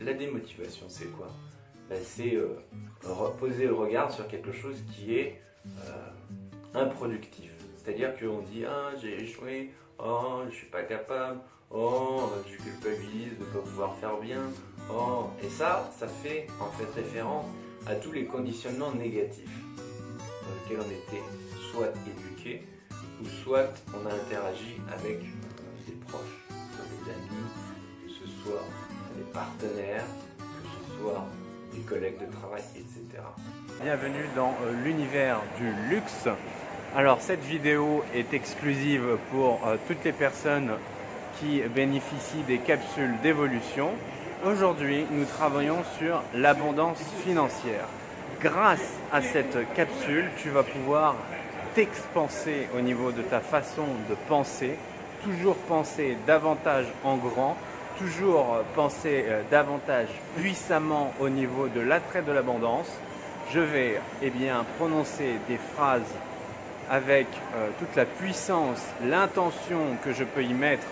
La démotivation, c'est quoi? C'est poser le regard sur quelque chose qui est improductif. C'est-à-dire qu'on dit « Ah, j'ai échoué, oh, je suis pas capable, oh, je culpabilise de ne pas pouvoir faire bien, oh ». Et ça fait en fait référence à tous les conditionnements négatifs dans lesquels on était soit éduqué ou soit on a interagi avec des proches, soit des amis, que ce soit des partenaires, que ce soit des collègues de travail, etc. Bienvenue dans l'univers du luxe. Alors cette vidéo est exclusive pour toutes les personnes qui bénéficient des capsules d'évolution. Aujourd'hui, nous travaillons sur l'abondance financière. Grâce à cette capsule, tu vas pouvoir t'expanser au niveau de ta façon de penser, toujours penser davantage en grand, toujours penser davantage puissamment au niveau de l'attrait de l'abondance. Je vais prononcer des phrases avec toute la puissance, l'intention que je peux y mettre,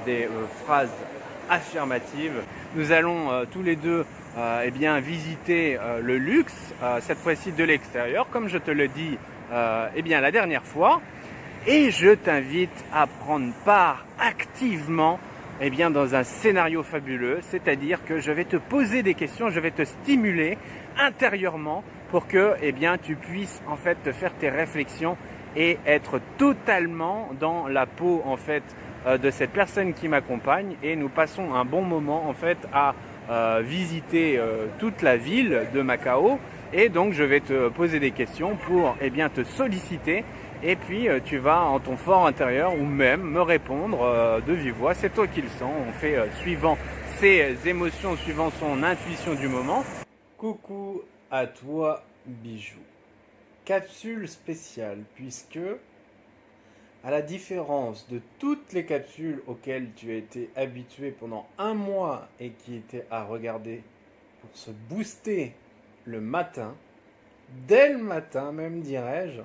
des phrases affirmatives. Nous allons tous les deux visiter le luxe, cette fois-ci de l'extérieur, comme je te le dis la dernière fois. Et je t'invite à prendre part activement dans un scénario fabuleux, c'est-à-dire que je vais te poser des questions, je vais te stimuler intérieurement pour que tu puisses en fait te faire tes réflexions et être totalement dans la peau en fait de cette personne qui m'accompagne, et nous passons un bon moment en fait à visiter toute la ville de Macao. Et donc je vais te poser des questions pour te solliciter, et puis tu vas en ton fort intérieur ou même me répondre de vive voix. C'est toi qui le sens, on fait suivant ses émotions, suivant son intuition du moment. Coucou à toi bijou. Capsule spéciale, puisque à la différence de toutes les capsules auxquelles tu as été habitué pendant un mois et qui étaient à regarder pour se booster le matin, dès le matin même dirais-je,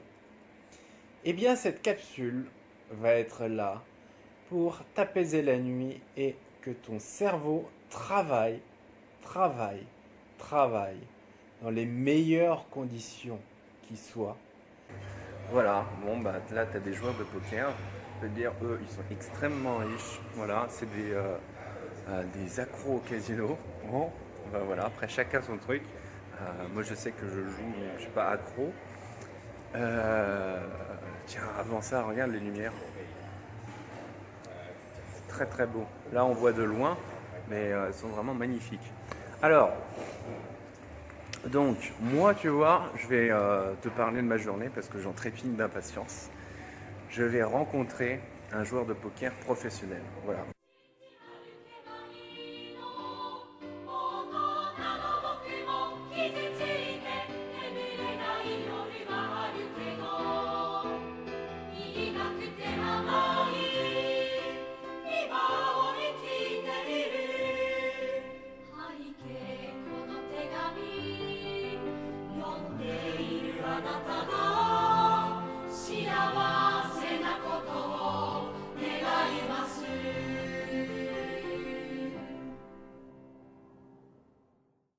cette capsule va être là pour t'apaiser la nuit et que ton cerveau travaille dans les meilleures conditions qui soient. Voilà, là tu as des joueurs de poker, je peux dire, eux ils sont extrêmement riches, voilà, c'est des accros au casino. Bon, voilà, après chacun son truc. Moi je sais que je joue, mais je ne suis pas accro. Tiens, avant ça, regarde les lumières. C'est très très beau. Là on voit de loin, mais elles sont vraiment magnifiques. Alors, donc moi tu vois, je vais te parler de ma journée parce que j'en trépigne d'impatience. Je vais rencontrer un joueur de poker professionnel. Voilà.